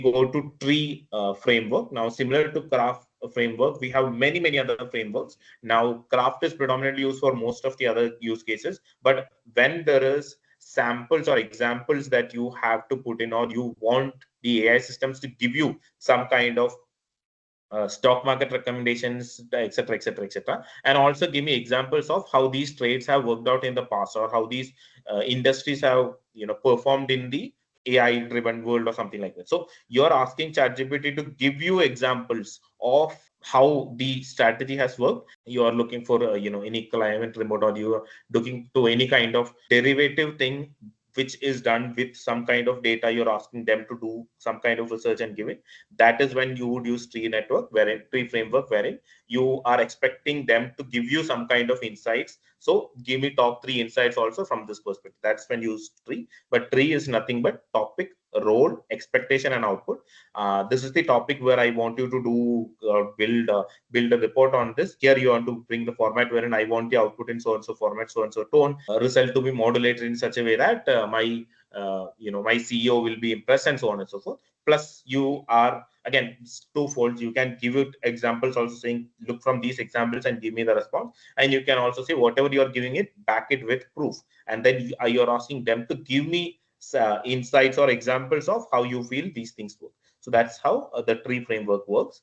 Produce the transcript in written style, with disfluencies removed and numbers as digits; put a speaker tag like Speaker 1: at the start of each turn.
Speaker 1: go to tree framework. Now, similar to craft framework, we have many other frameworks. Now, craft is predominantly used for most of the other use cases, but when there is samples or examples that you have to put in, or you want the AI systems to give you some kind of stock market recommendations, etc., etc., etc., and also give me examples of how these trades have worked out in the past, or how these industries have performed in the AI driven world or something like that. So you're asking ChatGPT to give you examples of how the strategy has worked. You are looking for any climate remote, or you are looking to any kind of derivative thing which is done with some kind of data. You're asking them to do some kind of research and give it. That is when you would use tree framework, wherein you are expecting them to give you some kind of insights. So give me top three insights also from this perspective. That's when you use tree. But tree is nothing but topic, role, expectation, and output. This is the topic where I want you to do build a report on this. Here you want to bring the format wherein I want the output in so and so format, so and so tone, result to be modulated in such a way that my CEO will be impressed, and so on and so forth. Plus, you are, again, it's twofold. You can give it examples also, saying look from these examples and give me the response, and you can also say whatever you're giving it, back it with proof, and then you're asking them to give me insights or examples of how you feel these things work. So that's how the tree framework works.